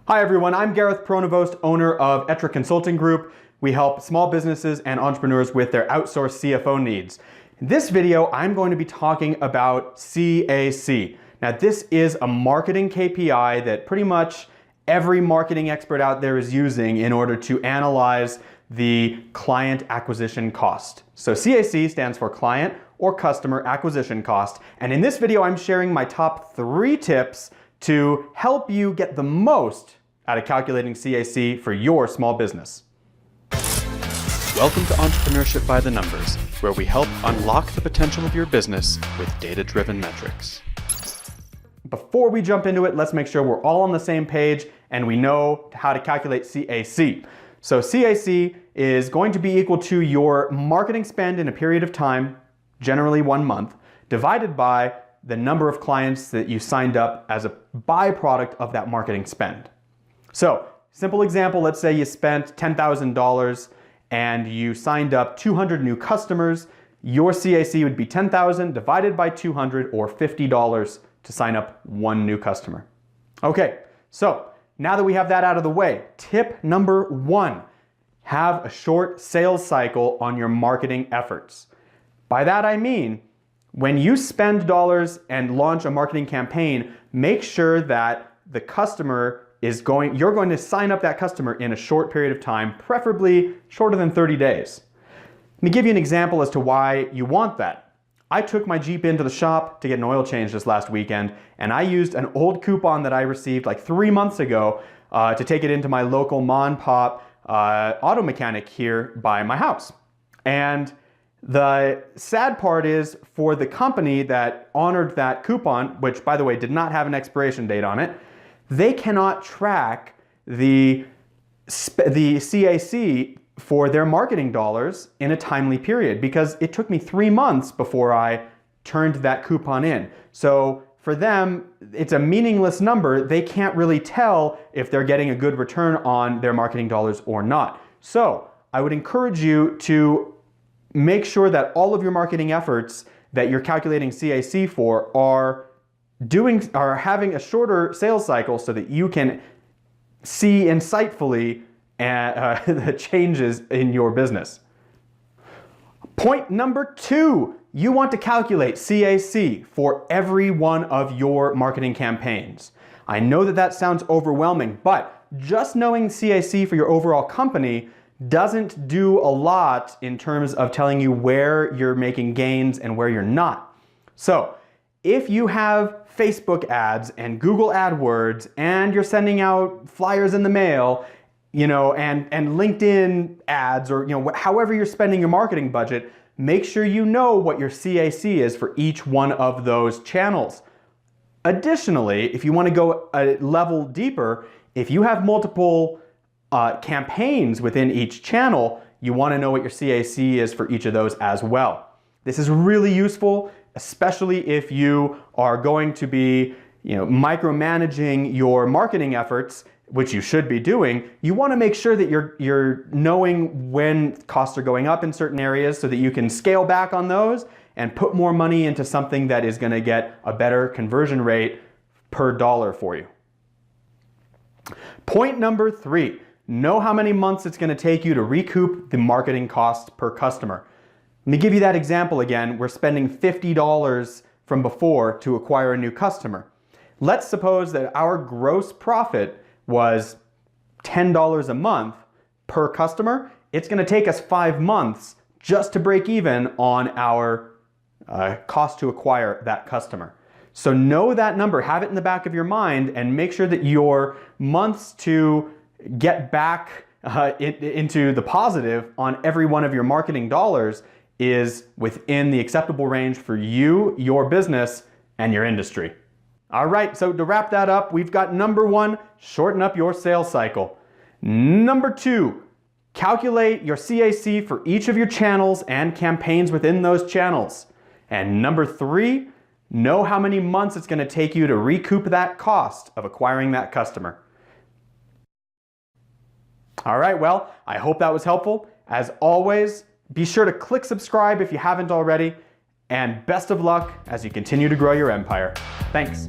Hi everyone, I'm Gareth, Pronovost, owner of Etra Consulting Group. We help small businesses and entrepreneurs with their outsourced CFO needs. In this video, I'm going to be talking about CAC. Now this is a marketing KPI that pretty much every marketing expert out there is using in order to analyze the client acquisition cost. So CAC stands for client or customer acquisition cost. And in this video, I'm sharing my top 3 tips to help you get the most out of calculating CAC for your small business. Welcome to Entrepreneurship by the Numbers, where we help unlock the potential of your business with data-driven metrics. Before we jump into it, let's make sure we're all on the same page and we know how to calculate CAC. So CAC is going to be equal to your marketing spend in a period of time, generally 1 month, divided by the number of clients that you signed up as a byproduct of that marketing spend. So, simple example, let's say you spent $10,000 and you signed up 200 new customers. Your CAC would be 10,000 divided by 200 or $50 to sign up 1 new customer. Okay, so now that we have that out of the way, tip number 1, have a short sales cycle on your marketing efforts. By that I mean, when you spend dollars and launch a marketing campaign, make sure that the customer you're going to sign up that customer in a short period of time, preferably shorter than 30 days. Let me give you an example as to why you want that. I took my Jeep into the shop to get an oil change this last weekend, and I used an old coupon that I received like 3 months ago to take it into my local mom and pop auto mechanic here by my house. And the sad part is, for the company that honored that coupon, which by the way did not have an expiration date on it, they cannot track the CAC for their marketing dollars in a timely period because it took me 3 months before I turned that coupon in. So for them, it's a meaningless number. They can't really tell if they're getting a good return on their marketing dollars or not. So I would encourage you to make sure that all of your marketing efforts that you're calculating CAC for are having a shorter sales cycle so that you can see insightfully the changes in your business. Point number 2, you want to calculate CAC for every one of your marketing campaigns. I know that sounds overwhelming, but just knowing CAC for your overall company doesn't do a lot in terms of telling you where you're making gains and where you're not. So if you have Facebook ads and Google AdWords and you're sending out flyers in the mail, and LinkedIn ads, or however you're spending your marketing budget, make sure you know what your CAC is for each one of those channels. Additionally, if you want to go a level deeper, if you have multiple campaigns within each channel, you want to know what your CAC is for each of those as well. This is really useful, especially if you are going to be micromanaging your marketing efforts, which you should be doing. You want to make sure that you're knowing when costs are going up in certain areas so that you can scale back on those and put more money into something that is going to get a better conversion rate per dollar for you. Point number 3, know how many months it's going to take you to recoup the marketing cost per customer. Let me give you that example again. We're spending $50 from before to acquire a new customer. Let's suppose that our gross profit was $10 a month per customer. It's going to take us 5 months just to break even on our cost to acquire that customer. So know that number, have it in the back of your mind, and make sure that your months to get back into the positive on every one of your marketing dollars is within the acceptable range for you, your business, and your industry. All right, so to wrap that up, we've got number 1, shorten up your sales cycle. Number 2, calculate your CAC for each of your channels and campaigns within those channels. And number 3, know how many months it's going to take you to recoup that cost of acquiring that customer. All right, well, I hope that was helpful. As always, be sure to click subscribe if you haven't already, and best of luck as you continue to grow your empire. Thanks.